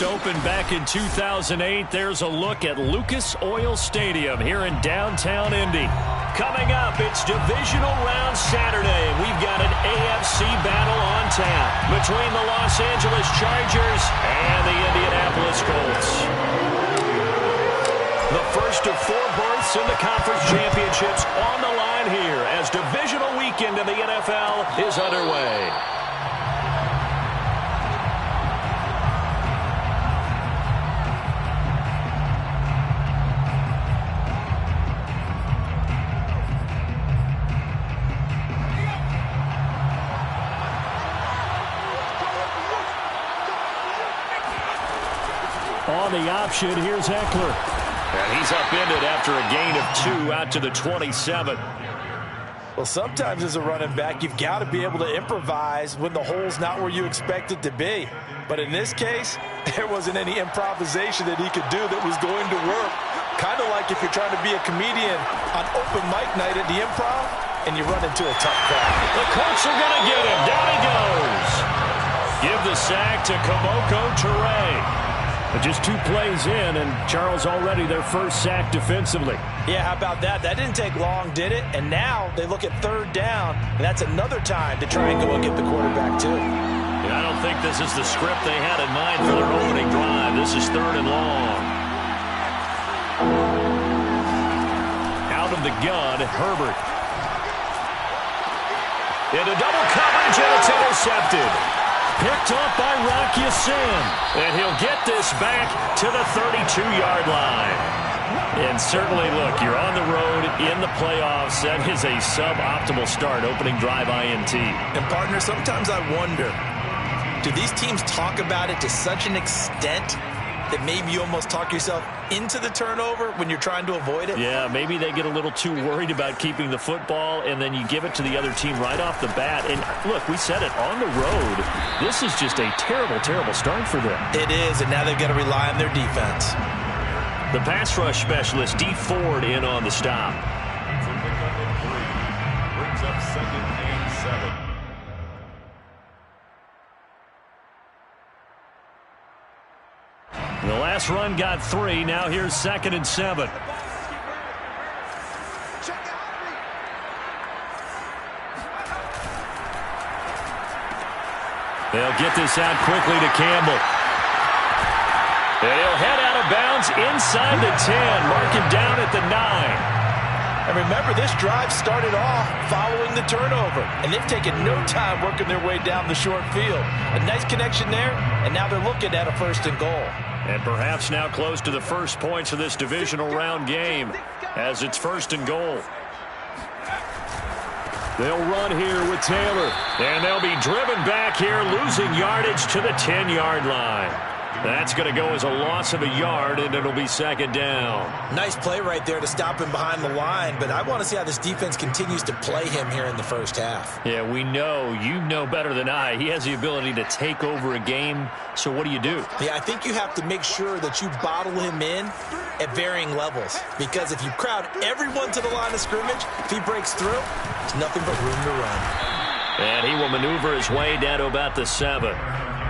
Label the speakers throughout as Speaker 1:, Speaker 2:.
Speaker 1: first opened back in 2008. There's a look at Lucas Oil Stadium here in downtown Indy. Coming up, it's Divisional Round Saturday. We've got an AFC battle on tap between the Los Angeles Chargers and the Indianapolis Colts. The first of 4 berths in the conference championships on the line here as divisional weekend in the NFL is underway. On the option, here's Eckler. And he's upended after a gain of 2 out to the 27.
Speaker 2: Well, sometimes as a running back, you've got to be able to improvise when the hole's not where you expect it to be. But in this case, there wasn't any improvisation that he could do that was going to work. Kind of like if you're trying to be a comedian on open mic night at the Improv and you run into a tough crowd.
Speaker 1: The Colts are going to get him. Down he goes. Give the sack to Kamoko Toure. But just 2 plays in, and Charles already their first sack defensively.
Speaker 2: Yeah, how about that? That didn't take long, did it? And now they look at 3rd down, and that's another time to try and go and get the quarterback, too.
Speaker 1: Yeah, I don't think this is the script they had in mind for their opening drive. This is 3rd and long. Out of the gun, Herbert. Into double coverage, and it's intercepted. Picked up by Rock Ya-Sin. And he'll get this back to the 32-yard line. And certainly, look, you're on the road in the playoffs. That is a suboptimal start, opening drive INT.
Speaker 2: And, partner, sometimes I wonder, do these teams talk about it to such an extent that maybe you almost talk yourself into the turnover when you're trying to avoid it?
Speaker 1: Yeah, maybe they get a little too worried about keeping the football, and then you give it to the other team right off the bat. And, look, we said it, on the road, this is just a terrible, terrible start for them.
Speaker 2: It is, and now they've got to rely on their defense.
Speaker 1: The pass rush specialist, D. Ford, in on the stop.
Speaker 3: For pickup of 3, brings up 2nd and 7.
Speaker 1: The last run got 3. Now here's 2nd and 7. They'll get this out quickly to Campbell. And he'll head out of bounds inside the 10. Mark him down at the 9.
Speaker 2: And remember, this drive started off following the turnover, and they've taken no time working their way down the short field. A nice connection there, and now they're looking at a 1st and goal.
Speaker 1: And perhaps now close to the first points of this divisional round game as it's 1st and goal. They'll run here with Taylor, and they'll be driven back here, losing yardage to the 10-yard line. That's going to go as a loss of a yard, and it'll be 2nd down.
Speaker 2: Nice play right there to stop him behind the line, but I want to see how this defense continues to play him here in the first half.
Speaker 1: Yeah, we know. You know better than I. He has the ability to take over a game, so what do you do?
Speaker 2: Yeah, I think you have to make sure that you bottle him in at varying levels, because if you crowd everyone to the line of scrimmage, if he breaks through, there's nothing but room to run.
Speaker 1: And he will maneuver his way down to about the 7.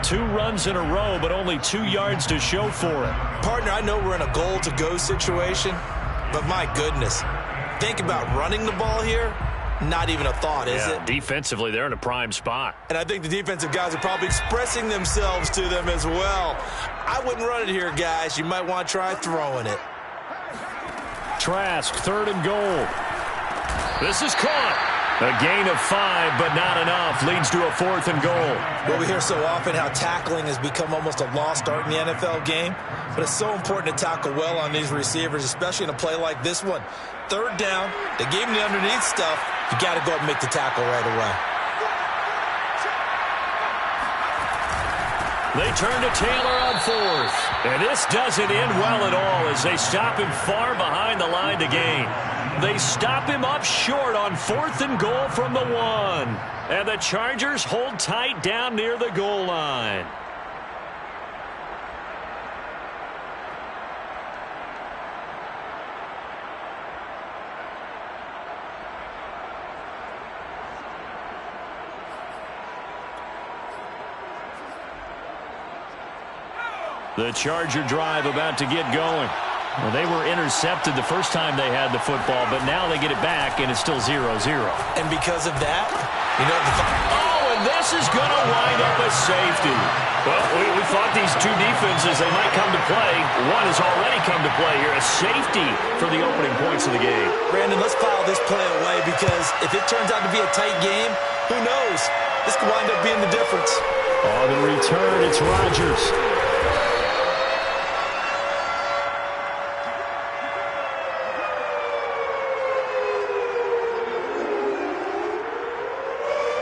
Speaker 1: 2 runs in a row, but only 2 yards to show for it.
Speaker 2: Partner, I know we're in a goal-to-go situation, but my goodness, think about running the ball here. Not even a thought, is it?
Speaker 1: Defensively, they're in a prime spot.
Speaker 2: And I think the defensive guys are probably expressing themselves to them as well. I wouldn't run it here, guys. You might want to try throwing it.
Speaker 1: Trask, 3rd and goal. This is caught. A gain of 5, but not enough. Leads to a 4th and goal.
Speaker 2: Well, we hear so often how tackling has become almost a lost art in the NFL game. But it's so important to tackle well on these receivers, especially in a play like this one. 3rd down, they gave him the underneath stuff. You got to go up and make the tackle right away.
Speaker 1: They turn to Taylor on 4th. And this doesn't end well at all as they stop him far behind the line to gain. They stop him up short on 4th and goal from the 1. And the Chargers hold tight down near the goal line. The Charger drive about to get going. Well, they were intercepted the first time they had the football, but now they get it back, and it's still 0-0.
Speaker 2: And because of that, you know,
Speaker 1: and this is going to wind up a safety. Well, we thought these two defenses, they might come to play. One has already come to play here, a safety for the opening points of the game.
Speaker 2: Brandon, let's file this play away because if it turns out to be a tight game, who knows? This could wind up being the difference.
Speaker 1: On the return, it's Rodgers.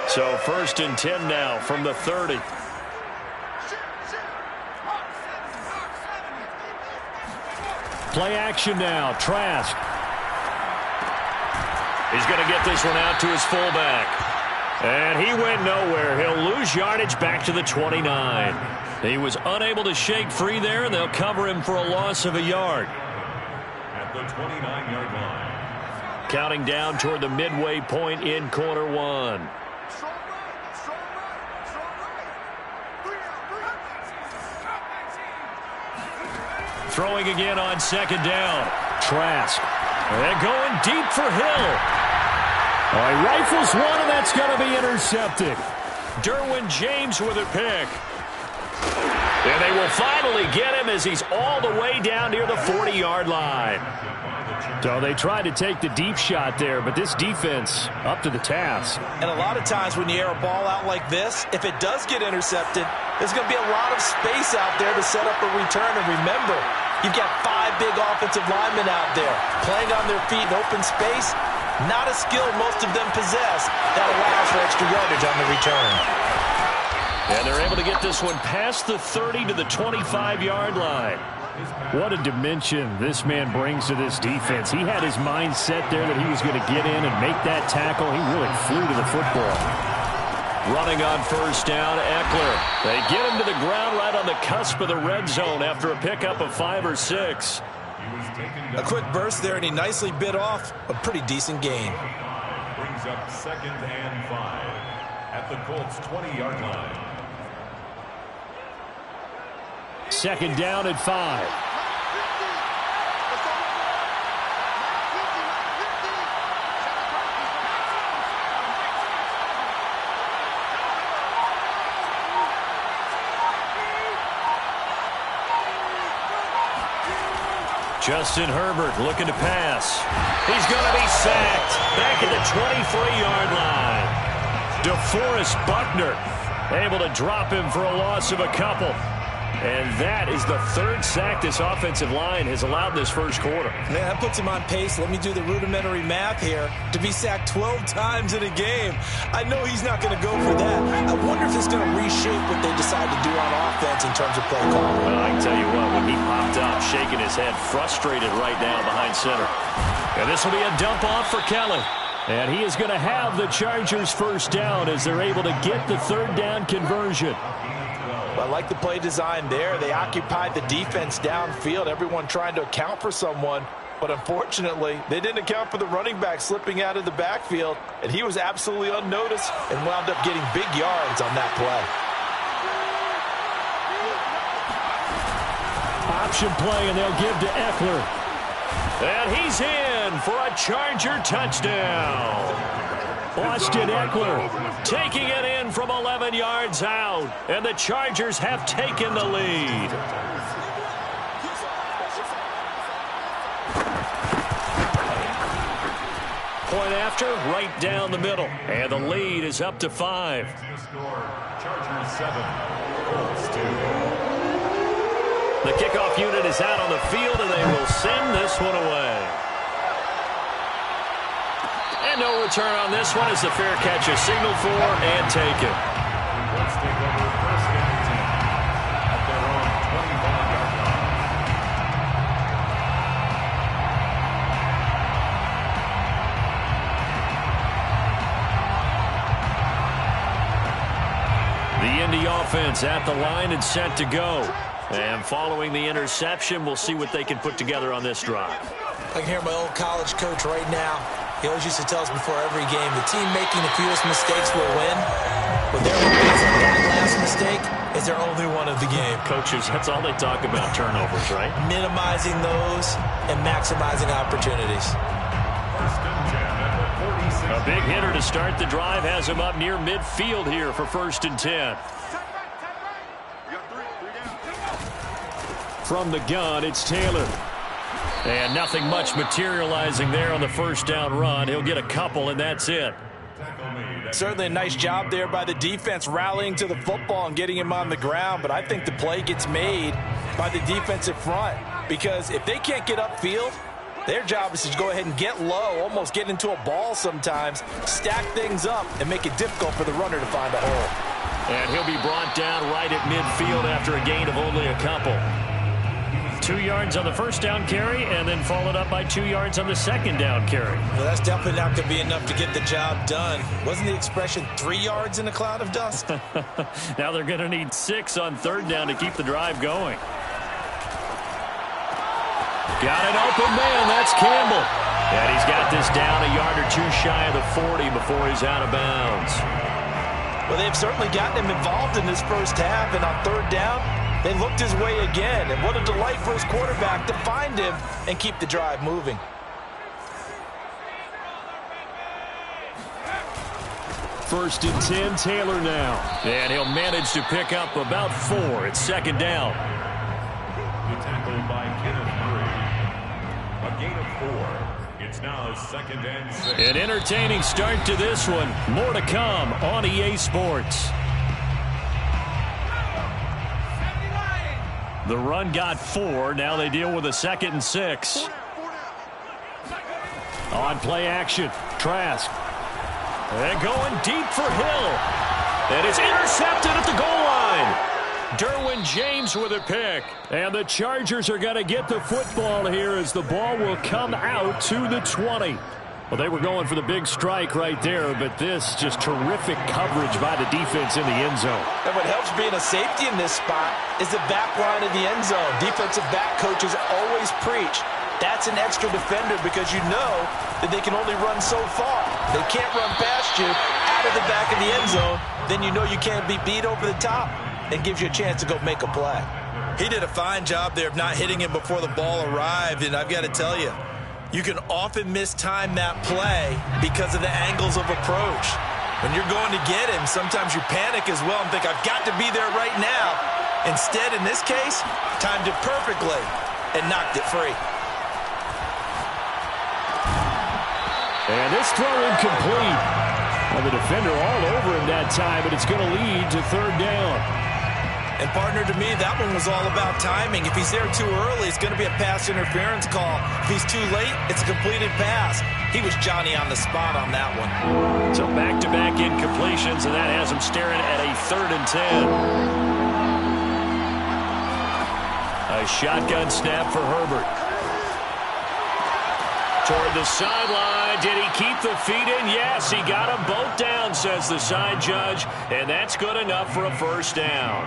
Speaker 1: So 1st and 10 now from the 30. Play action now. Trask. He's going to get this one out to his fullback. And he went nowhere. He'll lose yardage back to the 29. He was unable to shake free there, and they'll cover him for a loss of a yard.
Speaker 3: At the 29-yard line.
Speaker 1: Counting down toward the midway point in quarter one. Throwing again on 2nd down. Trask. They're going deep for Hill. Oh, he rifles one, and that's going to be intercepted. Derwin James with a pick. And they will finally get him as he's all the way down near the 40-yard line. So they tried to take the deep shot there, but this defense up to the task.
Speaker 2: And a lot of times when you air a ball out like this, if it does get intercepted, there's going to be a lot of space out there to set up a return. And remember, you've got 5 big offensive linemen out there playing on their feet in open space. Not a skill most of them possess that allows for extra yardage on the return.
Speaker 1: And they're able to get this one past the 30 to the 25-yard line. What a dimension this man brings to this defense. He had his mind set there that he was going to get in and make that tackle. He really flew to the football. Running on 1st down, Eckler. They get him to the ground right on the cusp of the red zone after a pickup of 5 or 6.
Speaker 2: A quick burst there, and he nicely bit off a pretty decent gain.
Speaker 3: Brings up 2nd and 5 at the Colts 20-yard line.
Speaker 1: 2nd down at 5. Justin Herbert looking to pass. He's going to be sacked back at the 23-yard line. DeForest Buckner able to drop him for a loss of a couple. And that is the 3rd sack this offensive line has allowed this first quarter.
Speaker 2: Man, that puts him on pace. Let me do the rudimentary math here. To be sacked 12 times in a game, I know he's not going to go for that. I wonder if it's going to reshape what they decide to do on offense in terms of play call.
Speaker 1: Well, I can tell you what, when he popped up, shaking his head, frustrated right now behind center. And this will be a dump off for Kelly. And he is going to have the Chargers 1st down as they're able to get the 3rd down conversion.
Speaker 2: I like the play design there. They occupied the defense downfield, everyone trying to account for someone. But unfortunately, they didn't account for the running back slipping out of the backfield, and he was absolutely unnoticed and wound up getting big yards on that play.
Speaker 1: Option play, and they'll give to Eckler. And he's in for a Charger touchdown. Austin Eckler taking it in from 11 yards out, and the Chargers have taken the lead. Point after, right down the middle, and the lead is up to 5.
Speaker 3: Chargers 7, Colts 2.
Speaker 1: The kickoff unit is out on the field, and they will send this one away. And no return on this one as the fair catch is signaled for and taken.
Speaker 3: Let's take over 1st and 10 at their own 25-yard line.
Speaker 1: The Indy offense at the line and set to go. And following the interception, we'll see what they can put together on this drive.
Speaker 2: I can hear my old college coach right now. He always used to tell us before every game, the team making the fewest mistakes will win. But their focus on that last mistake is their own only one of the game.
Speaker 1: Coaches, that's all they talk about, turnovers, right?
Speaker 2: Minimizing those and maximizing opportunities.
Speaker 1: A big hitter to start the drive has him up near midfield here for 1st and 10. From the gun, it's Taylor. And nothing much materializing there on the first down run. He'll get a couple, and that's it.
Speaker 2: Certainly a nice job there by the defense rallying to the football and getting him on the ground, but I think the play gets made by the defensive front because if they can't get upfield, their job is to go ahead and get low, almost get into a ball sometimes, stack things up, and make it difficult for the runner to find a hole.
Speaker 1: And he'll be brought down right at midfield after a gain of only a couple. 2 yards on the first down carry, and then followed up by 2 yards on the second down carry.
Speaker 2: Well, that's definitely not going to be enough to get the job done. Wasn't the expression 3 yards in a cloud of dust?
Speaker 1: Now they're going to need 6 on 3rd down to keep the drive going. Got an open man. That's Campbell. And he's got this down a yard or 2 shy of the 40 before he's out of bounds.
Speaker 2: Well, they've certainly gotten him involved in this first half, and on 3rd down, they looked his way again. And what a delight for his quarterback to find him and keep the drive moving.
Speaker 1: First and 10, Taylor now. And he'll manage to pick up about 4. It's 2nd down.
Speaker 3: The tackle by Kenneth Murray. A gain of 4. It's now 2nd and 6.
Speaker 1: An entertaining start to this one. More to come on EA Sports. The run got 4. Now they deal with a 2nd and 6. On play action, Trask. And going deep for Hill. And it's intercepted at the goal line. Derwin James with a pick. And the Chargers are going to get the football here as the ball will come out to the 20. Well, they were going for the big strike right there, but this just terrific coverage by the defense in the end zone.
Speaker 2: And what helps being a safety in this spot is the back line of the end zone. Defensive back coaches always preach. That's an extra defender because you know that they can only run so far. They can't run past you out of the back of the end zone. Then you know you can't be beat over the top and gives you a chance to go make a play. He did a fine job there of not hitting him before the ball arrived, and I've got to tell you, you can often mistime that play because of the angles of approach. When you're going to get him, sometimes you panic as well and think, I've got to be there right now. Instead, in this case, timed it perfectly and knocked it free.
Speaker 1: And this throw incomplete. Well, the defender all over him that time, but it's going to lead to 3rd down.
Speaker 2: And, partner, to me, that one was all about timing. If he's there too early, it's going to be a pass interference call. If he's too late, it's a completed pass. He was Johnny on the spot on that one.
Speaker 1: So back-to-back incompletions, and that has him staring at a 3rd and 10. A shotgun snap for Herbert. Toward the sideline. Did he keep the feet in? Yes, he got them both down, says the side judge. And that's good enough for a 1st down.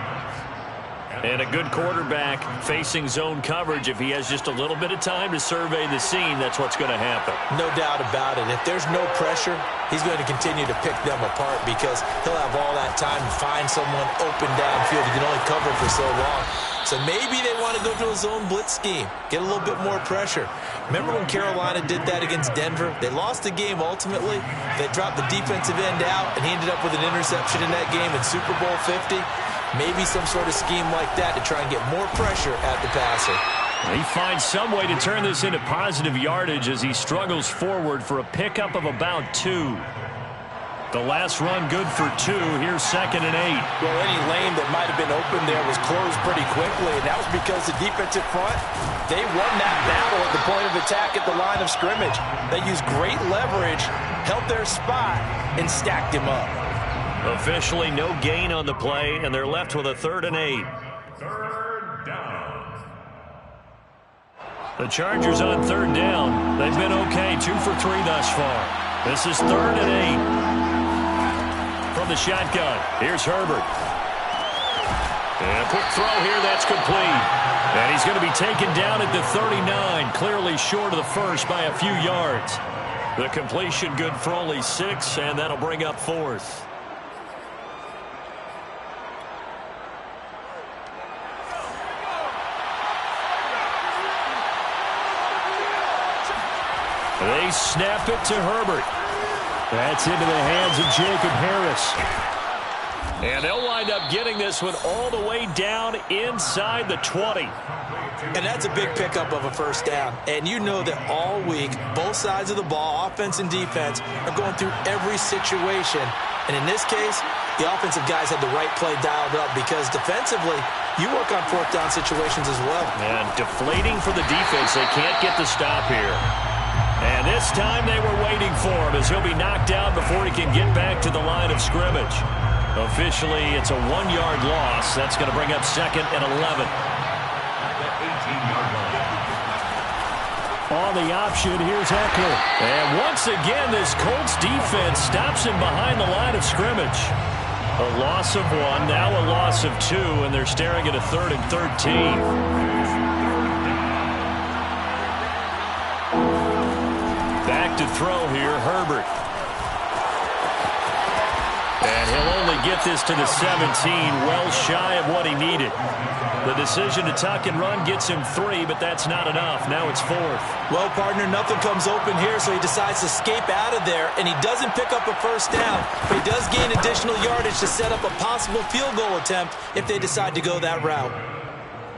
Speaker 1: And a good quarterback facing zone coverage. If he has just a little bit of time to survey the scene, that's what's going to happen.
Speaker 2: No doubt about it. If there's no pressure, he's going to continue to pick them apart because he'll have all that time to find someone open downfield. He can only cover for so long. So maybe they want to go to a zone blitz scheme, get a little bit more pressure. Remember when Carolina did that against Denver? They lost the game ultimately. They dropped the defensive end out, and he ended up with an interception in that game in Super Bowl 50. Maybe some sort of scheme like that to try and get more pressure at the passer.
Speaker 1: He finds some way to turn this into positive yardage as he struggles forward for a pickup of about 2. The last run good for 2. Here's 2nd and 8.
Speaker 2: Well, any lane that might have been open there was closed pretty quickly, and that was because the defensive front, they won that battle at the point of attack at the line of scrimmage. They used great leverage, held their spot, and stacked him up.
Speaker 1: Officially no gain on the play, and they're left with a 3rd and 8.
Speaker 3: 3rd down.
Speaker 1: The Chargers on 3rd down. They've been okay, 2 for 3 thus far. This is 3rd and 8. From the shotgun, here's Herbert. And a quick throw here, that's complete. And he's going to be taken down at the 39, clearly short of the first by a few yards. The completion good for only 6, and that'll bring up 4th. snap it to Herbert. That's into the hands of Jacob Harris. And they'll wind up getting this one all the way down inside the 20.
Speaker 2: And that's a big pickup of a first down. And you know that all week, both sides of the ball, offense and defense, are going through every situation. And in this case, the offensive guys had the right play dialed up because defensively, you work on fourth down situations as well.
Speaker 1: And deflating for the defense. They can't get the stop here. And this time they were waiting for him as he'll be knocked down before he can get back to the line of scrimmage. Officially, it's a 1-yard loss. That's going to bring up 2nd and 11. On the option, here's Eckler. And once again, this Colts defense stops him behind the line of scrimmage. A loss of 1, now a loss of 2, and they're staring at a 3rd and 13. Back to throw here, Herbert. And he'll only get this to the 17, well shy of what he needed. The decision to tuck and run gets him 3, but that's not enough. Now it's 4th.
Speaker 2: Well, partner, nothing comes open here, so he decides to escape out of there, and he doesn't pick up a first down, but he does gain additional yardage to set up a possible field goal attempt if they decide to go that route.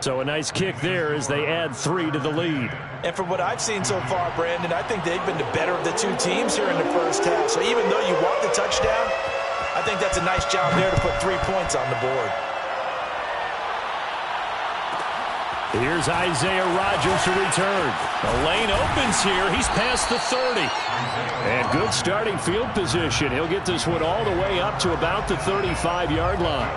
Speaker 1: So a nice kick there as they add 3 to the lead.
Speaker 2: And from what I've seen so far, Brandon, I think they've been the better of the two teams here in the first half. So even though you want the touchdown, I think that's a nice job there to put 3 points on the board.
Speaker 1: Here's Isaiah Rodgers to return. The lane opens here. He's past the 30. And good starting field position. He'll get this one all the way up to about the 35-yard line.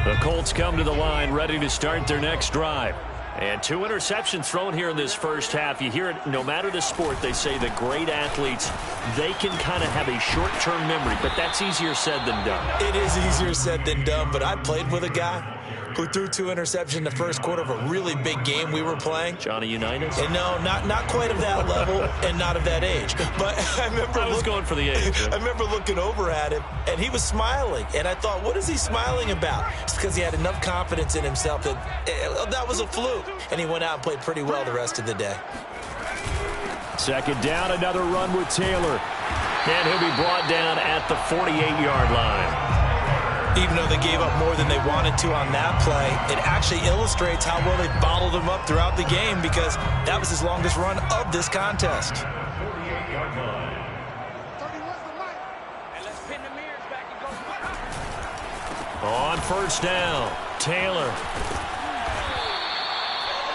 Speaker 1: The Colts come to the line ready to start their next drive. And 2 interceptions thrown here in this first half. You hear it, no matter the sport, they say that great athletes, they can kind of have a short-term memory, but that's easier said than done.
Speaker 2: It is easier said than done, but I played with a guy who threw 2 interceptions in the first quarter of a really big game we were playing.
Speaker 1: Johnny Unitas?
Speaker 2: And no, not quite of that level and not of that age. But I was
Speaker 1: going for the age.
Speaker 2: I remember looking over at him, and he was smiling. And I thought, what is he smiling about? It's because he had enough confidence in himself that was a fluke. And he went out and played pretty well the rest of the day.
Speaker 1: 2nd down, another run with Taylor. And he'll be brought down at the 48-yard line.
Speaker 2: Even though they gave up more than they wanted to on that play, it actually illustrates how well they bottled him up throughout the game because that was his longest run of this contest.
Speaker 3: 48-yard line.
Speaker 1: On first down, Taylor.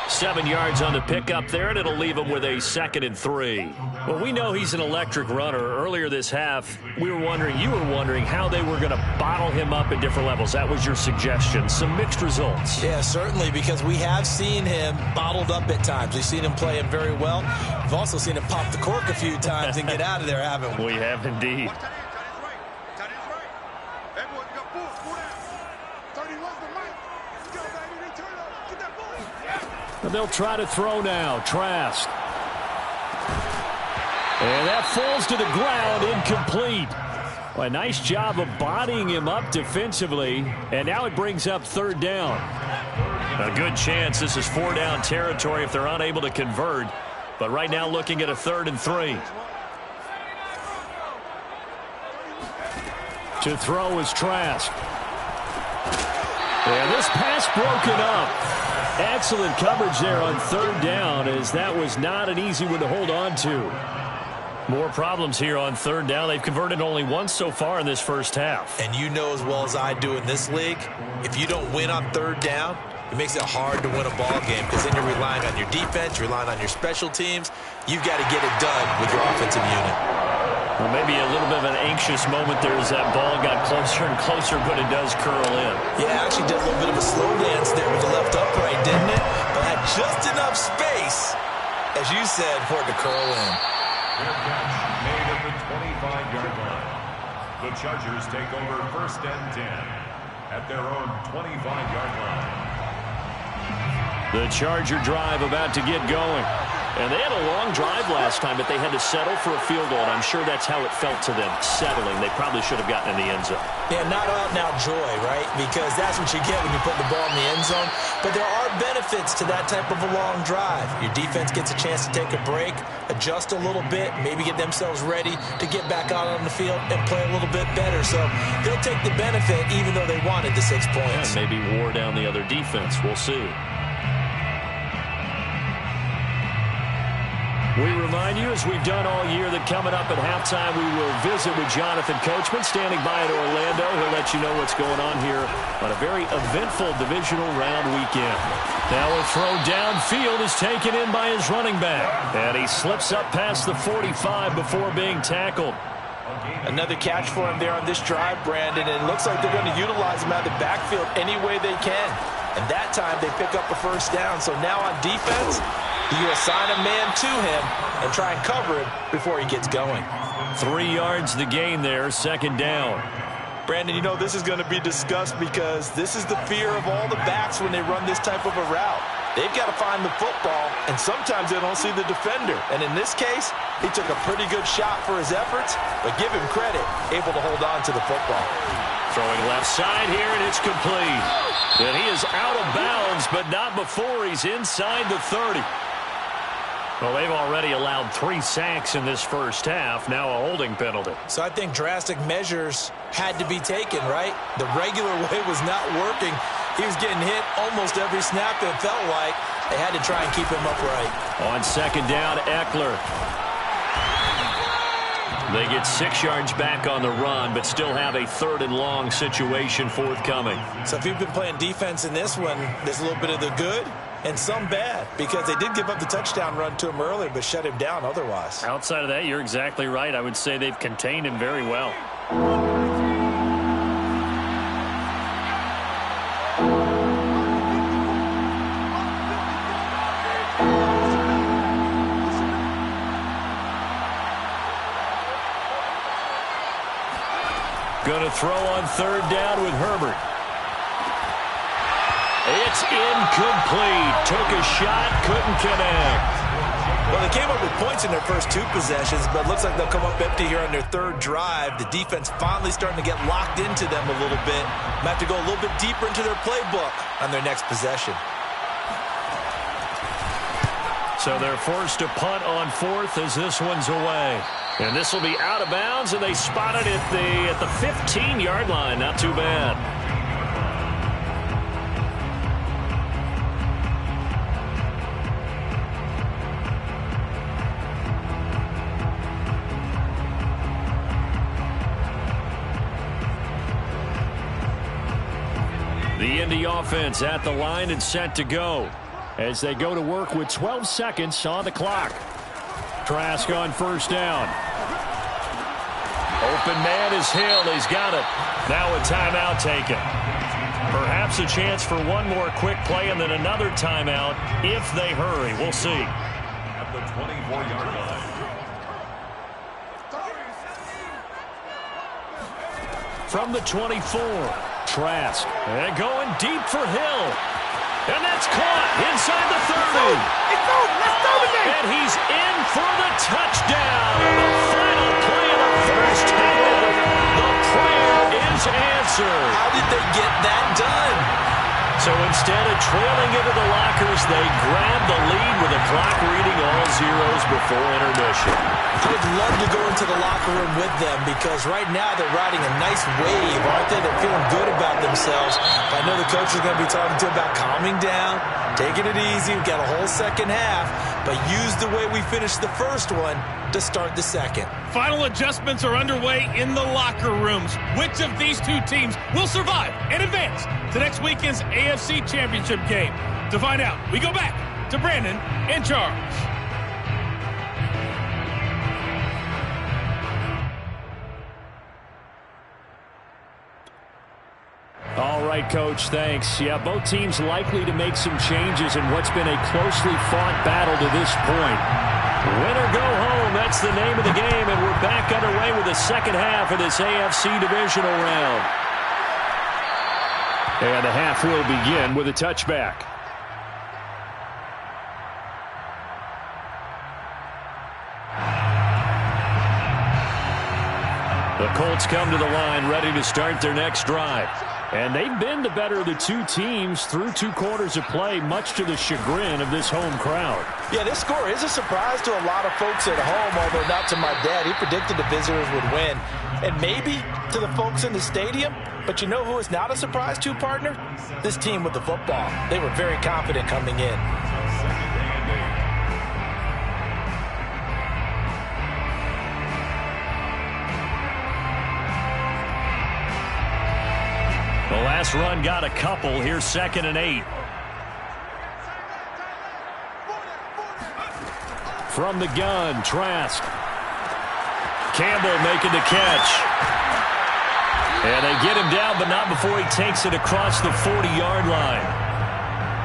Speaker 1: 7 yards on the pickup there, and it'll leave him with a 2nd and 3. Well, we know he's an electric runner. Earlier this half, you were wondering how they were going to bottle him up at different levels. That was your suggestion. Some mixed results.
Speaker 2: Yeah, certainly, because we have seen him bottled up at times. We've seen him play him very well. We've also seen him pop the cork a few times and get out of there, haven't we?
Speaker 1: We have indeed. And they'll try to throw now. Trask. And that falls to the ground, incomplete. Well, a nice job of bodying him up defensively. And now it brings up 3rd down. A good chance this is 4-down territory if they're unable to convert. But right now looking at a 3rd and 3. To throw is Trask. And this pass broken up. Excellent coverage there on 3rd down, as that was not an easy one to hold on to. More problems here on 3rd down. They've converted only once so far in this first half.
Speaker 2: And you know as well as I do in this league, if you don't win on 3rd down, it makes it hard to win a ball game because then you're relying on your defense, you're relying on your special teams. You've got to get it done with your offensive unit.
Speaker 1: Well, maybe a little bit of an anxious moment there as that ball got closer and closer, but it does curl in.
Speaker 2: Yeah, actually did a little bit of a slow dance there with the left upright, didn't it? But had just enough space, as you said, for it to curl in.
Speaker 3: Their catch made at the 25-yard line. The Chargers take over 1st and 10 at their own 25-yard line.
Speaker 1: The Charger drive about to get going. And they had a long drive last time, but they had to settle for a field goal, and I'm sure that's how it felt to them, settling. They probably should have gotten in the end zone.
Speaker 2: Yeah, not out-and-out joy, right? Because that's what you get when you put the ball in the end zone. But there are benefits to that type of a long drive. Your defense gets a chance to take a break, adjust a little bit, maybe get themselves ready to get back out on the field and play a little bit better. So they'll take the benefit even though they wanted the 6 points.
Speaker 1: And maybe wore down the other defense. We'll see. We remind you, as we've done all year, that coming up at halftime, we will visit with Jonathan Coachman, standing by in Orlando. He'll let you know what's going on here on a very eventful divisional round weekend. Now a throw downfield is taken in by his running back. And he slips up past the 45 before being tackled.
Speaker 2: Another catch for him there on this drive, Brandon. And it looks like they're going to utilize him out of the backfield any way they can. And that time they pick up a first down. So now on defense, you assign a man to him and try and cover him before he gets going.
Speaker 1: 3 yards the gain there, second down.
Speaker 2: Brandon, you know this is going to be discussed because this is the fear of all the backs when they run this type of a route. They've got to find the football, and sometimes they don't see the defender. And in this case, he took a pretty good shot for his efforts, but give him credit, able to hold on to the football.
Speaker 1: Throwing left side here, and it's complete. And he is out of bounds, but not before he's inside the 30. Well, they've already allowed 3 sacks in this first half, now a holding penalty.
Speaker 2: So I think drastic measures had to be taken, right? The regular way was not working. He was getting hit almost every snap, it felt like. They had to try and keep him upright.
Speaker 1: On second down, Eckler. They get 6 yards back on the run, but still have a 3rd and long situation forthcoming.
Speaker 2: So if you've been playing defense in this one, there's a little bit of the good and some bad, because they did give up the touchdown run to him earlier, but shut him down otherwise.
Speaker 1: Outside of that, you're exactly right. I would say they've contained him very well. Going to throw on 3rd down with Herbert. It's incomplete. Took a shot, couldn't connect.
Speaker 2: Well, they came up with points in their first 2 possessions, but it looks like they'll come up empty here on their 3rd drive. The defense finally starting to get locked into them a little bit. Might have to go a little bit deeper into their playbook on their next possession.
Speaker 1: So they're forced to punt on 4th as this one's away. And this will be out of bounds, and they spot it at the 15-yard line. Not too bad. The Indy offense at the line and set to go as they go to work with 12 seconds on the clock. Trask on 1st down. Open man is Hill. He's got it. Now a timeout taken. Perhaps a chance for one more quick play and then another timeout if they hurry. We'll see.
Speaker 3: At the 24-yard line.
Speaker 1: From the 24, Trask. And going deep for Hill. And that's caught inside the 30. And he's in for the touchdown. The final play of the first half. The prayer is answered.
Speaker 2: How did they get that done?
Speaker 1: So instead of trailing into the lockers, they grab the lead with the clock reading all zeros before intermission.
Speaker 2: I would love to go into the locker room with them because right now they're riding a nice wave, aren't they? They're feeling good about themselves. I know the coach is going to be talking to them about calming down, taking it easy. We've got a whole second half, but use the way we finished the first one to start the second.
Speaker 4: Final adjustments are underway in the locker rooms. Which of these 2 teams will survive and advance to next weekend's AFC Championship game? To find out, we go back to Brandon and Charles.
Speaker 1: All right, Coach, thanks. Yeah, both teams likely to make some changes in what's been a closely fought battle to this point. Win or go home, that's the name of the game, and we're back underway with the second half of this AFC divisional round. And the half will begin with a touchback. The Colts come to the line ready to start their next drive. And they've been the better of the two teams through 2 quarters of play, much to the chagrin of this home crowd.
Speaker 2: Yeah, this score is a surprise to a lot of folks at home, although not to my dad. He predicted the visitors would win. And maybe to the folks in the stadium. But you know who is not a surprise to, partner? This team with the football. They were very confident coming in.
Speaker 1: The last run got a couple. Here's 2nd and 8. From the gun, Trask. Campbell making the catch. And they get him down, but not before he takes it across the 40-yard line.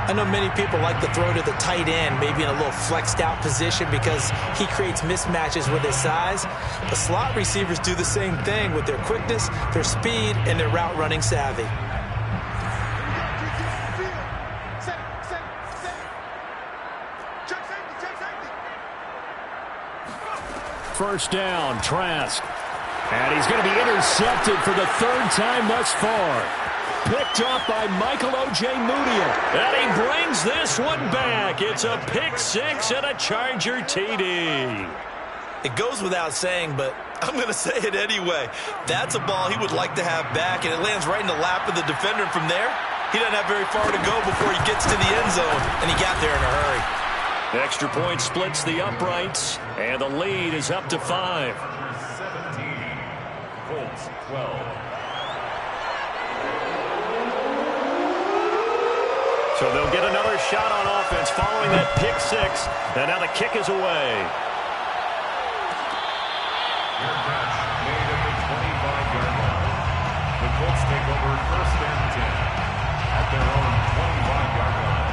Speaker 2: I know many people like to throw to the tight end, maybe in a little flexed out position because he creates mismatches with his size. But slot receivers do the same thing with their quickness, their speed, and their route running savvy.
Speaker 1: First down, Trask. And he's going to be intercepted for the 3rd time thus far. Picked off by Michael O.J. Mudia. And he brings this one back. It's a pick 6 and a Charger TD.
Speaker 2: It goes without saying, but I'm going to say it anyway. That's a ball he would like to have back, and it lands right in the lap of the defender. From there, he doesn't have very far to go before he gets to the end zone, and he got there in a hurry.
Speaker 1: Extra point splits the uprights, and the lead is up to 5.
Speaker 3: 17. Colts 12.
Speaker 1: So they'll get another shot on offense following that pick 6. And now the kick is away.
Speaker 3: Your catch made at the 25-yard line. The Colts take over 1st and 10 at their own 25-yard line.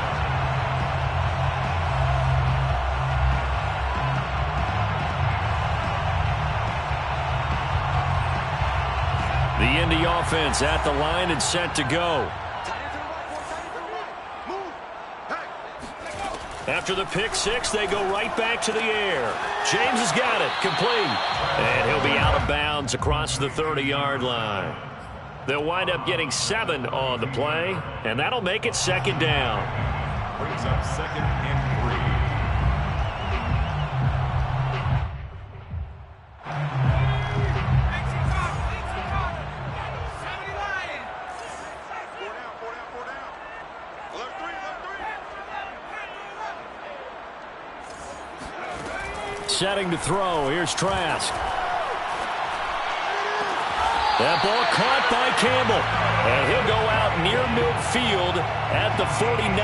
Speaker 1: The Indy offense at the line and set to go. After the pick 6, they go right back to the air. James has got it, complete. And he'll be out of bounds across the 30-yard line. They'll wind up getting 7 on the play, and that'll make it 2nd down.
Speaker 3: Brings up 2nd and 3.
Speaker 1: Setting to throw. Here's Trask. That ball caught by Campbell. And he'll go out near midfield at the 49.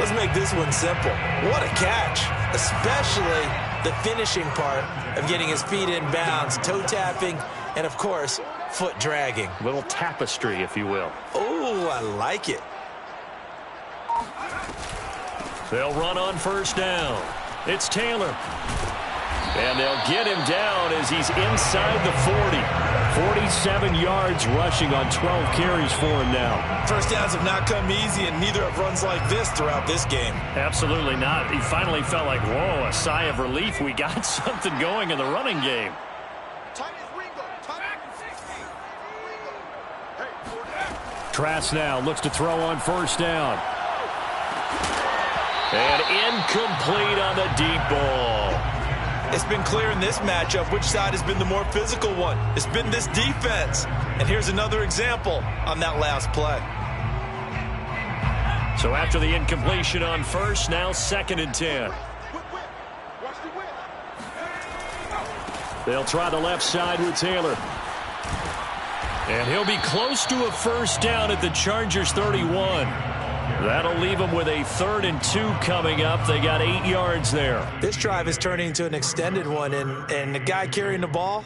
Speaker 2: Let's make this one simple. What a catch, especially the finishing part of getting his feet in bounds, toe tapping, and, of course, foot dragging.
Speaker 1: Little tapestry, if you will.
Speaker 2: Oh, I like it.
Speaker 1: They'll run on 1st down. It's Taylor. And they'll get him down as he's inside the 40. 47 yards rushing on 12 carries for him now. 1st downs have not come easy, and neither have runs like this throughout this game. Absolutely not. He finally felt like, whoa, a sigh of relief. We got something going in the running game. Trask now looks to throw on 1st down. And incomplete on the deep ball. It's been clear in this matchup which side has been the more physical one. It's been this defense. And here's another example on that last play. So after the incompletion on 1st, now 2nd and 10. They'll try the left side with Taylor. And he'll be close to a 1st down at the Chargers 31. That'll leave them with a 3rd and 2 coming up. They got 8 yards there. This drive is turning into an extended one, and the guy carrying the ball,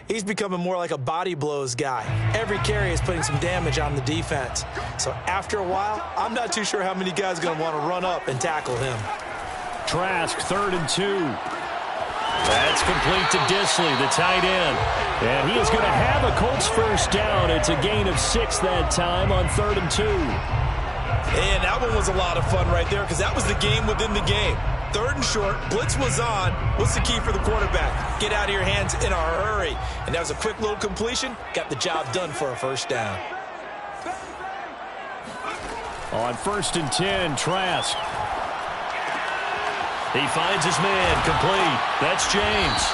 Speaker 1: he's becoming more like a body blows guy. Every carry is putting some damage on the defense. So after a while, I'm not too sure how many guys are going to want to run up and tackle him. Trask, 3rd and 2. That's complete to Disley, the tight end. And he is going to have a Colts 1st down. It's a gain of 6 that time on 3rd and 2. And that one was a lot of fun right there because that was the game within the game.
Speaker 2: 3rd and short. Blitz was on. What's the key for the quarterback? Get out of your hands in a hurry. And that was a quick little completion. Got the job done for a first down.
Speaker 1: On 1st and 10, Trask. He finds his man, complete. That's James.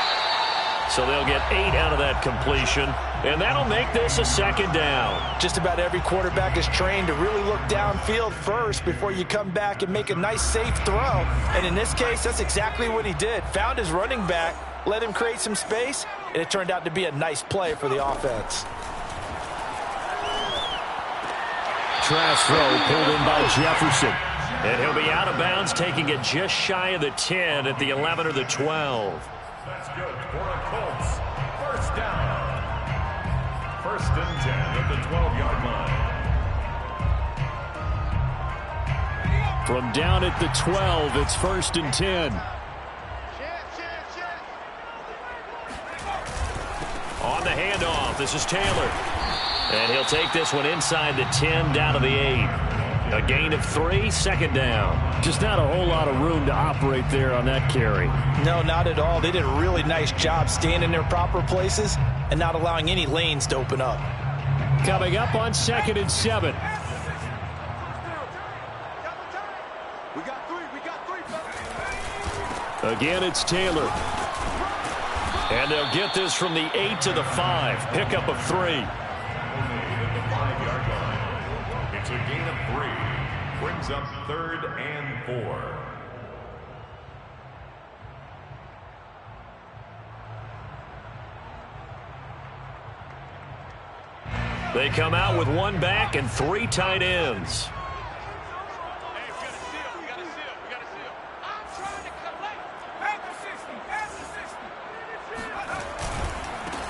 Speaker 1: So they'll get 8 out of that completion, and that'll make this a 2nd down.
Speaker 2: Just about every quarterback is trained to really look downfield first before you come back and make a nice, safe throw. And in this case, that's exactly what he did. Found his running back, let him create some space, and it turned out to be a nice play for the offense.
Speaker 1: Trask throw pulled in by Jefferson. And he'll be out of bounds, taking it just shy of the 10 at the 11 or the 12.
Speaker 3: That's good for the Colts. 1st down. 1st and 10 at the 12-yard line.
Speaker 1: From down at the 12, it's 1st and 10. On the handoff, this is Taylor. And he'll take this one inside the 10, down to the 8. A gain of 3, 2nd down. Just not a whole lot of room to operate there on that carry.
Speaker 2: No, not at all. They did a really nice job staying in their proper places and not allowing any lanes to open up.
Speaker 1: Coming up on 2nd and 7. Again, it's Taylor. And they'll get this from the 8 to the 5. Pickup of 3.
Speaker 3: It's a gain of 3. Brings up 3rd and 4.
Speaker 1: They come out with 1 back and 3 tight ends.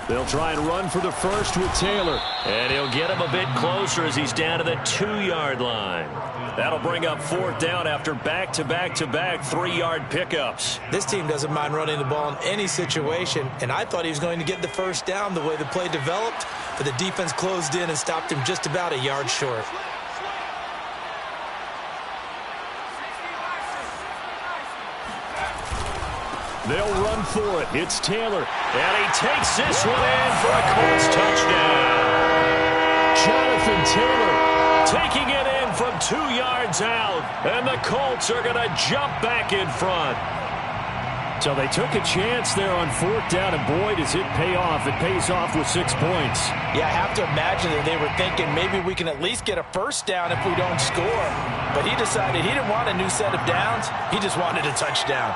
Speaker 1: They'll try and run for the first with Taylor. And he'll get him a bit closer as he's down to the 2-yard line. That'll bring up 4th down after back-to-back-to-back 3-yard pickups.
Speaker 2: This team doesn't mind running the ball in any situation, and I thought he was going to get the first down the way the play developed, but the defense closed in and stopped him just about a yard short.
Speaker 1: They'll run for it. It's Taylor. And he takes this one in for a Colts touchdown. Jonathan Taylor taking it in from 2 yards out. And the Colts are going to jump back in front. So they took a chance there on 4th down, and boy, does it pay off. It pays off with 6 points.
Speaker 2: Yeah, I have to imagine that they were thinking maybe we can at least get a first down if we don't score. But he decided he didn't want a new set of downs. He just wanted a touchdown.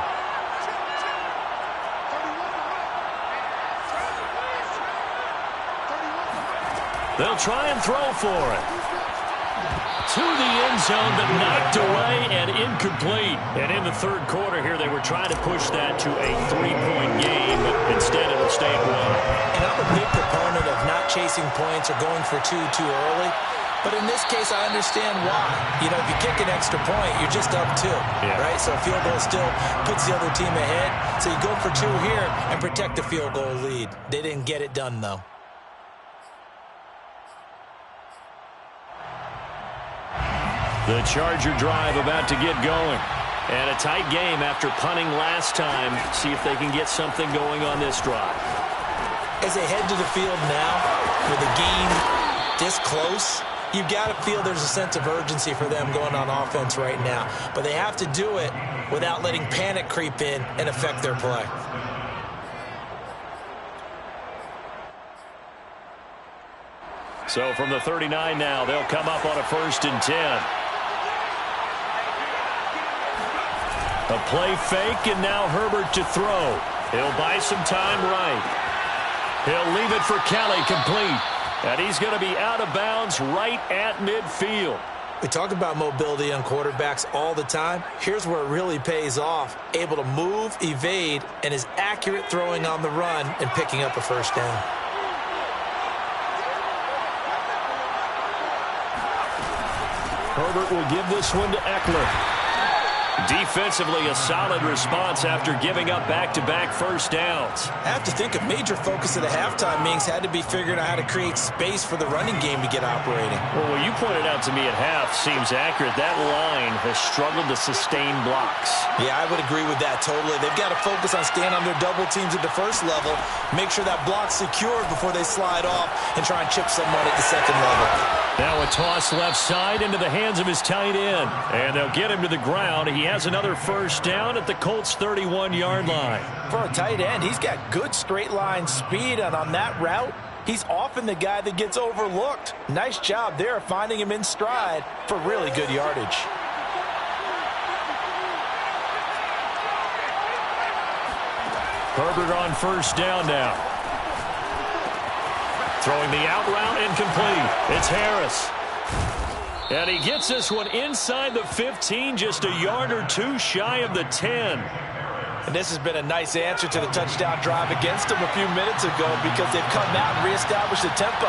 Speaker 1: They'll try and throw for it. To the end zone, but knocked away and incomplete. And in the 3rd quarter here, they were trying to push that to a 3-point game, but instead it'll stay at 1.
Speaker 2: And I'm a big proponent of not chasing points or going for 2 too early. But in this case, I understand why. You know, if you kick an extra point, you're just up 2, right? So a field goal still puts the other team ahead. So you go for 2 here and protect the field goal lead. They didn't get it done, though.
Speaker 1: The Charger drive about to get going. And a tight game after punting last time. See if they can get something going on this drive.
Speaker 2: As they head to the field now, with the game this close, you've got to feel there's a sense of urgency for them going on offense right now. But they have to do it without letting panic creep in and affect their play.
Speaker 1: So from the 39 now, they'll come up on a 1st and 10. A play fake, and now Herbert to throw. He'll buy some time right. He'll leave it for Kelly, complete. And he's going to be out of bounds right at midfield.
Speaker 2: We talk about mobility on quarterbacks all the time. Here's where it really pays off. Able to move, evade, and is accurate throwing on the run and picking up a first down.
Speaker 1: Herbert will give this one to Eckler. Defensively, a solid response after giving up back-to-back first downs.
Speaker 2: I have to think a major focus of the halftime meetings had to be figuring out how to create space for the running game to get operating.
Speaker 1: Well, what you pointed out to me at half seems accurate. That line has struggled to sustain blocks.
Speaker 2: Yeah, I would agree with that totally. They've got to focus on staying on their double teams at the first level, make sure that block's secured before they slide off and try and chip someone at the second level.
Speaker 1: Now a toss left side into the hands of his tight end. And they'll get him to the ground. He has another first down at the Colts' 31-yard line.
Speaker 2: For a tight end, he's got good straight line speed, and on that route, he's often the guy that gets overlooked. Nice job there finding him in stride for really good yardage.
Speaker 1: Herbert on first down now. Throwing the out route incomplete. It's Harris. And he gets this one inside the 15, just a yard or two shy of the 10.
Speaker 2: And this has been a nice answer to the touchdown drive against them a few minutes ago because they've come out and reestablished the tempo.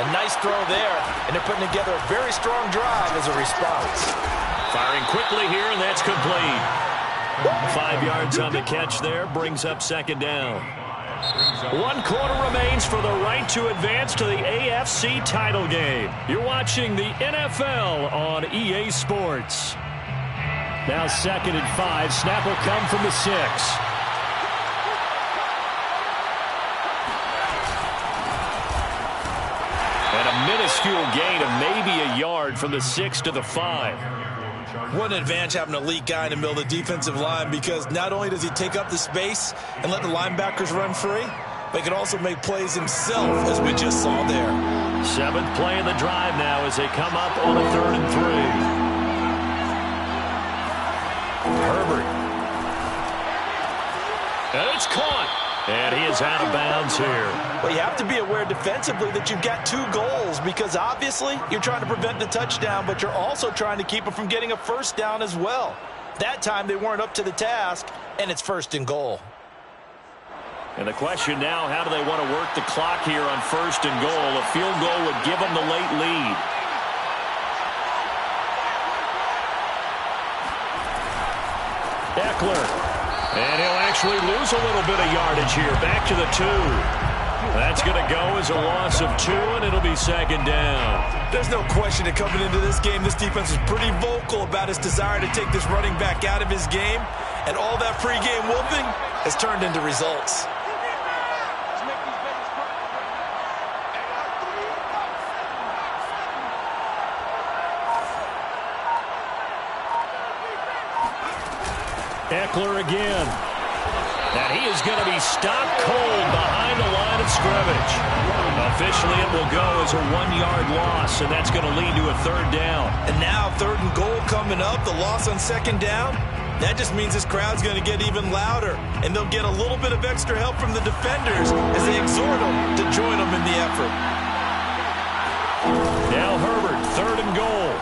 Speaker 2: A nice throw there, and they're putting together a very strong drive as a response.
Speaker 1: Firing quickly here, and that's complete. 5 yards on the catch there, brings up second down. 1 quarter remains for the right to advance to the AFC title game. You're watching the NFL on EA Sports. Now 2nd and 5. Snap will come from the 6. And a minuscule gain of maybe a yard from the 6 to the 5.
Speaker 2: What an advantage having an elite guy in the middle of the defensive line, because not only does he take up the space and let the linebackers run free, but he can also make plays himself, as we just saw there.
Speaker 1: 7th play of the drive now as they come up on a 3rd and 3. Herbert. And it's caught. And he is out of bounds here.
Speaker 2: Well, you have to be aware defensively that you've got 2 goals, because obviously you're trying to prevent the touchdown, but you're also trying to keep it from getting a first down as well. That time they weren't up to the task, and it's 1st and goal.
Speaker 1: And the question now, how do they want to work the clock here on 1st and goal? A field goal would give them the late lead. Eckler. And he'll actually lose a little bit of yardage here. Back to the 2. That's going to go as a loss of 2, and it'll be 2nd down.
Speaker 2: There's no question that coming into this game, this defense is pretty vocal about its desire to take this running back out of his game. And all that pregame whooping has turned into results.
Speaker 1: Eckler again. And he is going to be stopped cold behind the line of scrimmage. Officially, it will go as a 1-yard loss, and that's going to lead to a 3rd down.
Speaker 2: And now 3rd and goal coming up, the loss on 2nd down. That just means this crowd's going to get even louder, and they'll get a little bit of extra help from the defenders as they exhort them to join them in the effort.
Speaker 1: Now Herbert, 3rd and goal.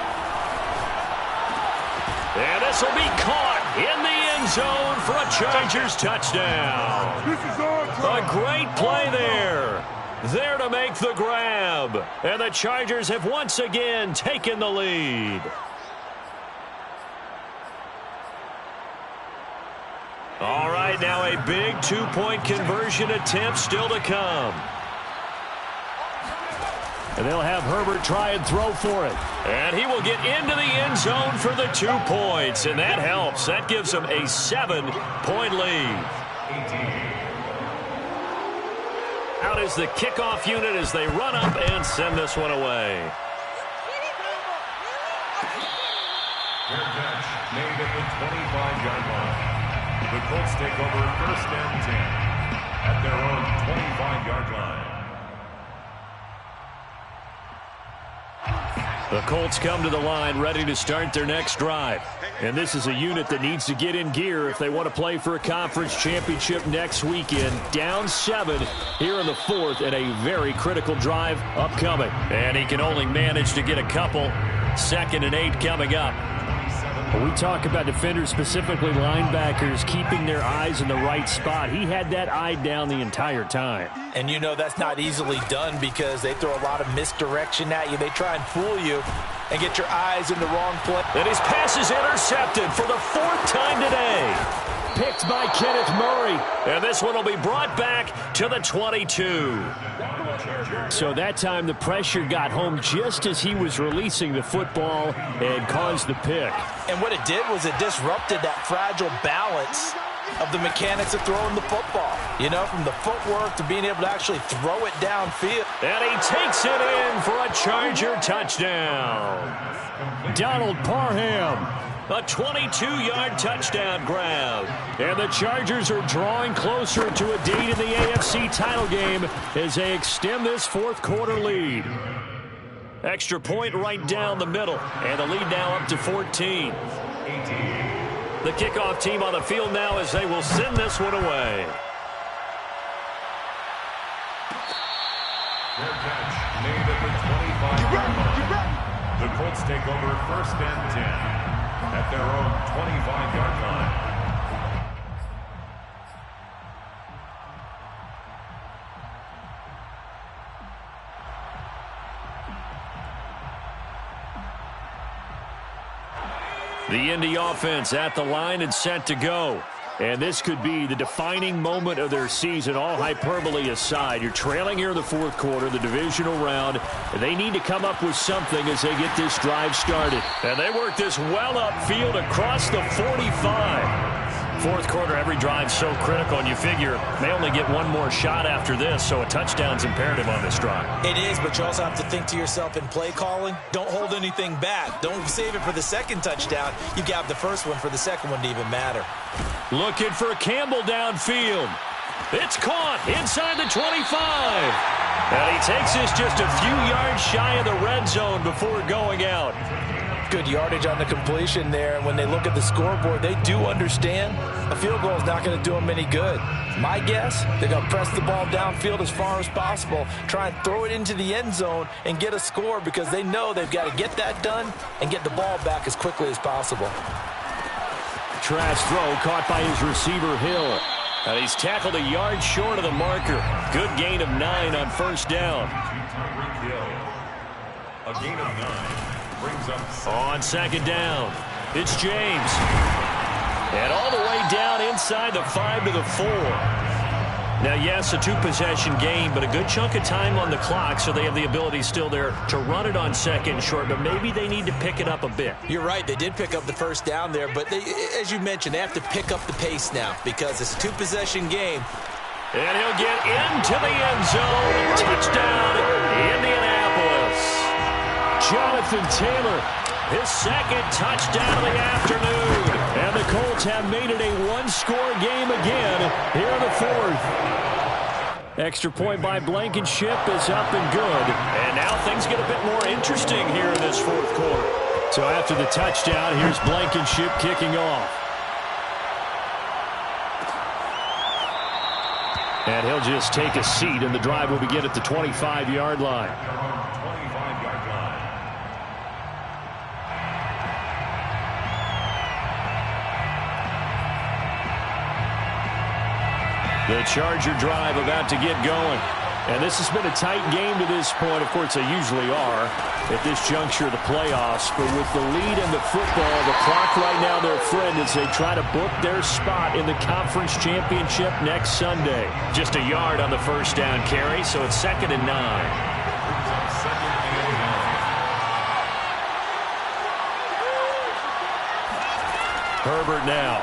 Speaker 1: And this will be caught in the end zone for a Chargers touchdown. A great play there. There to make the grab. And the Chargers have once again taken the lead. All right, now a big 2-point conversion attempt still to come. And they'll have Herbert try and throw for it. And he will get into the end zone for the 2 points. And that helps. That gives them a 7-point lead. Out is the kickoff unit as they run up and send this one away.
Speaker 3: Fair catch made at the 25-yard line. The Colts take over 1st and 10 at their own 25-yard line.
Speaker 1: The Colts come to the line ready to start their next drive. And this is a unit that needs to get in gear if they want to play for a conference championship next weekend. Down 7 here in the 4th, and a very critical drive upcoming. And he can only manage to get a couple. 2nd and 8 coming up. When we talk about defenders, specifically linebackers, keeping their eyes in the right spot, he had that eye down the entire time.
Speaker 2: And you know that's not easily done because they throw a lot of misdirection at you. They try and fool you and get your eyes in the wrong place.
Speaker 1: And his pass is intercepted for the 4th time today. Picked by Kenneth Murray. And this one will be brought back to the 22. So that time the pressure got home just as he was releasing the football and caused the pick.
Speaker 2: And what it did was it disrupted that fragile balance of the mechanics of throwing the football. You know, from the footwork to being able to actually throw it downfield.
Speaker 1: And he takes it in for a Charger touchdown. Donald Parham. A 22-yard touchdown grab. And the Chargers are drawing closer to a date in the AFC title game as they extend this 4th quarter lead. Extra point right down the middle. And the lead now up to 14. The kickoff team on the field now as they will send this one away.
Speaker 3: Their catch made at the 25-yard line. The Colts take over 1st and 10 at their own 25-yard line.
Speaker 1: The Indy offense at the line and set to go. And this could be the defining moment of their season, all hyperbole aside. You're trailing here in the 4th quarter, the divisional round. They need to come up with something as they get this drive started. And they work this well upfield across the 45. 4th quarter, every drive so critical, and you figure they only get one more shot after this, so a touchdown's imperative on this drive.
Speaker 2: It is, but you also have to think to yourself in play calling, don't hold anything back. Don't save it for the 2nd touchdown. You got the 1st one for the 2nd one to even matter.
Speaker 1: Looking for Campbell downfield. It's caught inside the 25. And he takes this just a few yards shy of the red zone before going out.
Speaker 2: Good yardage on the completion there, and when they look at the scoreboard, they do understand a field goal is not going to do them any good. My guess, they're going to press the ball downfield as far as possible, try and throw it into the end zone and get a score because they know they've got to get that done and get the ball back as quickly as possible.
Speaker 1: Trash throw caught by his receiver, Hill. And he's tackled a yard short of the marker. Good gain of 9 on 1st down.
Speaker 3: A gain of 9. Brings up
Speaker 1: on 2nd down. It's James. And all the way down inside the 5 to the 4. Now, yes, a 2-possession game, but a good chunk of time on the clock, so they have the ability still there to run it on 2nd and short, but maybe they need to pick it up a bit.
Speaker 2: You're right. They did pick up the 1st down there, but they, as you mentioned, they have to pick up the pace now because it's a 2-possession game.
Speaker 1: And he'll get into the end zone. Touchdown, Indianapolis. Jonathan Taylor, his 2nd touchdown of the afternoon. And the Colts have made it a 1-score game again here in the 4th. Extra point by Blankenship is up and good. And now things get a bit more interesting here in this 4th quarter. So after the touchdown, here's Blankenship kicking off. And he'll just take a seat, and the drive will begin at the 25-yard line. The Charger drive about to get going. And this has been a tight game to this point. Of course, they usually are at this juncture of the playoffs. But with the lead in the football, the clock right now their friend as they try to book their spot in the conference championship next Sunday. Just a yard on the 1st down carry, so it's 2nd and 9. Herbert now.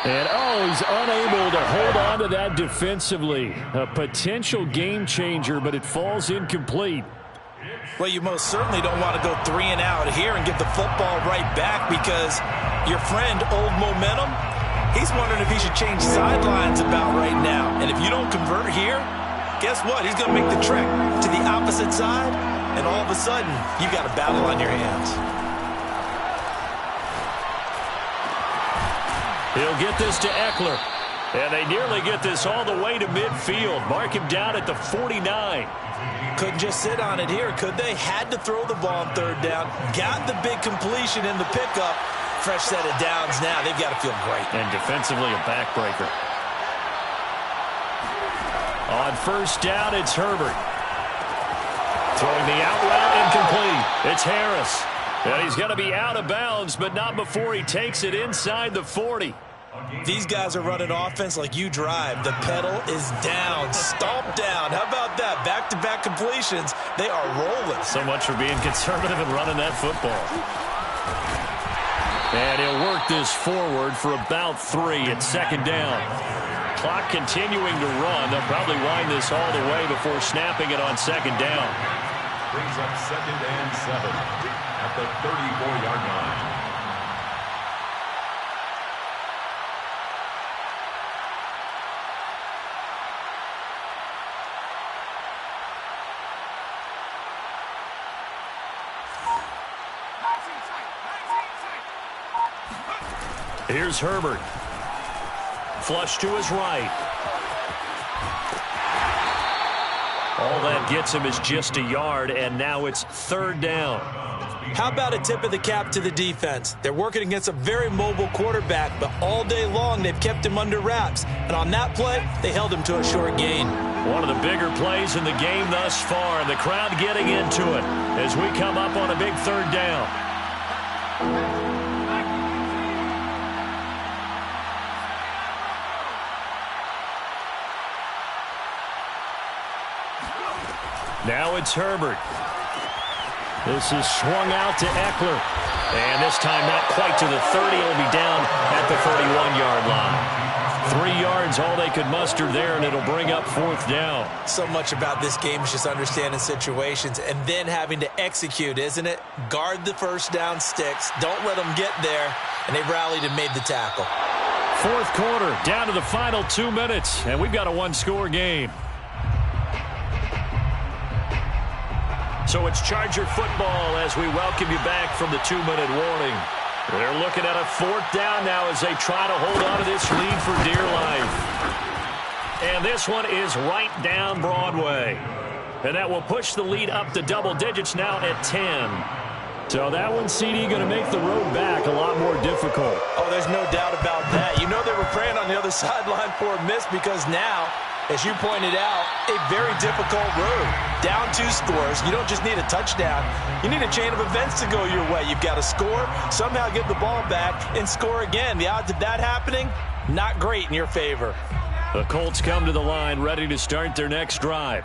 Speaker 1: And, he's unable to hold on to that defensively. A potential game changer, but it falls incomplete.
Speaker 2: Well, you most certainly don't want to go 3 and out here and get the football right back because your friend, Old Momentum, he's wondering if he should change sidelines about right now. And if you don't convert here, guess what? He's going to make the trek to the opposite side, and all of a sudden, you've got a battle on your hands.
Speaker 1: He'll get this to Eckler. And they nearly get this all the way to midfield. Mark him down at the 49.
Speaker 2: Couldn't just sit on it here, could they? Had to throw the ball on third down. Got the big completion in the pickup. Fresh set of downs now. They've got to feel great.
Speaker 1: And defensively, a backbreaker. On first down, it's Herbert. Throwing the out route, incomplete. It's Harris. And he's going to be out of bounds, but not before he takes it inside the 40.
Speaker 2: These guys are running offense like you drive. The pedal is down, stomped down. How about that? Back-to-back completions. They are rolling.
Speaker 1: So much for being conservative and running that football. And he'll work this forward for about 3 at second down. Clock continuing to run. They'll probably wind this all the way before snapping it on second down.
Speaker 3: Brings up 2nd and 7 at the 34-yard line.
Speaker 1: Here's Herbert. Flush to his right. All that gets him is just a yard, and now it's third down.
Speaker 2: How about a tip of the cap to the defense? They're working against a very mobile quarterback, but all day long they've kept him under wraps. And on that play, they held him to a short gain.
Speaker 1: One of the bigger plays in the game thus far, and the crowd getting into it as we come up on a big third down. Now it's Herbert. This is swung out to Eckler. And this time not quite to the 30. It'll be down at the 31-yard line. 3 yards, all they could muster there, and it'll bring up fourth down.
Speaker 2: So much about this game is just understanding situations and then having to execute, isn't it? Guard the first down sticks. Don't let them get there. And they rallied and made the tackle.
Speaker 1: Fourth quarter, down to the final 2 minutes, and we've got a one-score game. So it's Charger football as we welcome you back from the 2-minute warning. They're looking at a fourth down now as they try to hold on to this lead for dear life. And this one is right down Broadway. And that will push the lead up to double digits now at 10. So that one, CD, going to make the road back a lot more difficult.
Speaker 2: Oh, there's no doubt about that. You know they were praying on the other sideline for a miss because now, as you pointed out, a very difficult road. Down 2 scores. You don't just need a touchdown. You need a chain of events to go your way. You've got to score, somehow get the ball back, and score again. The odds of that happening, not great in your favor.
Speaker 1: The Colts come to the line ready to start their next drive.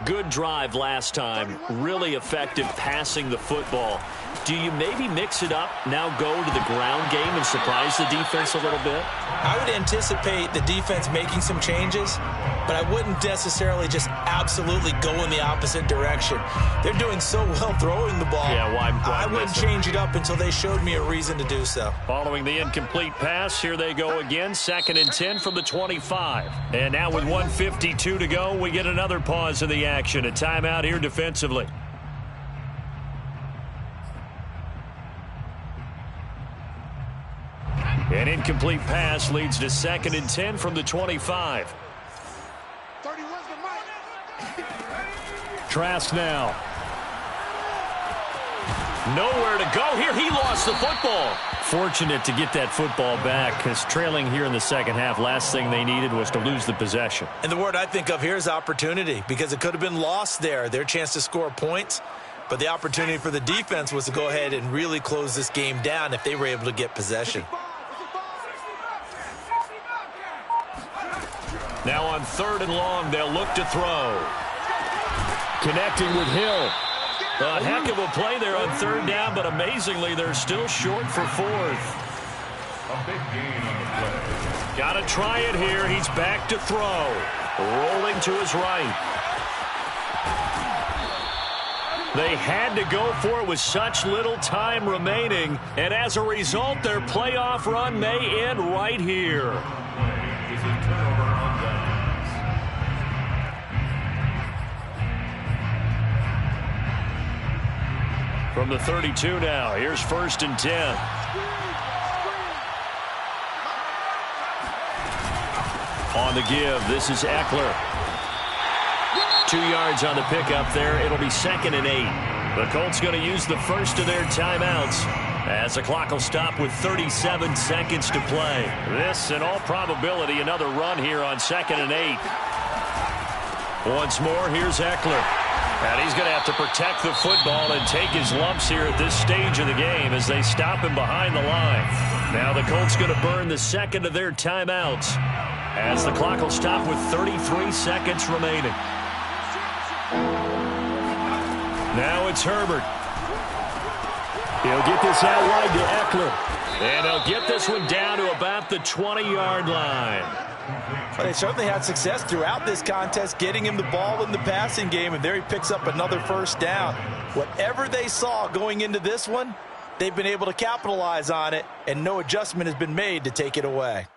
Speaker 1: Good drive last time. Really effective passing the football. Do you maybe mix it up, now go to the ground game and surprise the defense a little bit?
Speaker 2: I would anticipate the defense making some changes, but I wouldn't necessarily just absolutely go in the opposite direction. They're doing so well throwing the ball.
Speaker 1: Yeah, why
Speaker 2: I wouldn't change it up until they showed me a reason to do so.
Speaker 1: Following the incomplete pass, here they go again. 2nd and 10 from the 25. And now with 1:52 to go, we get another pause in the action. A timeout here defensively. An incomplete pass leads to 2nd and 10 from the 25. Trask now. Nowhere to go here. He lost the football. Fortunate to get that football back because trailing here in the second half, last thing they needed was to lose the possession.
Speaker 2: And the word I think of here is opportunity because it could have been lost there. Their chance to score points. But the opportunity for the defense was to go ahead and really close this game down if they were able to get possession.
Speaker 1: Now on 3rd and long, they'll look to throw. Connecting with Hill. A heck of a play there on 3rd down, but amazingly, they're still short for 4th.
Speaker 3: A big gain on the play.
Speaker 1: Got to try it here. He's back to throw. Rolling to his right. They had to go for it with such little time remaining, and as a result, their playoff run may end right here.
Speaker 3: This is turnover on downs.
Speaker 1: From the 32 now, here's 1st and 10. the give. This is Eckler. 2 yards on the pickup there. It'll be 2nd and 8. The Colts going to use the first of their timeouts as the clock will stop with 37 seconds to play. This, in all probability, another run here on 2nd and 8. Once more, here's Eckler. And he's going to have to protect the football and take his lumps here at this stage of the game as they stop him behind the line. Now the Colts going to burn the second of their timeouts as the clock will stop with 33 seconds remaining. Now it's Herbert. He'll get this out wide to Eckler. And he'll get this one down to about the 20-yard line.
Speaker 2: They certainly had success throughout this contest, getting him the ball in the passing game, and there he picks up another first down. Whatever they saw going into this one, they've been able to capitalize on it, and no adjustment has been made to take it away.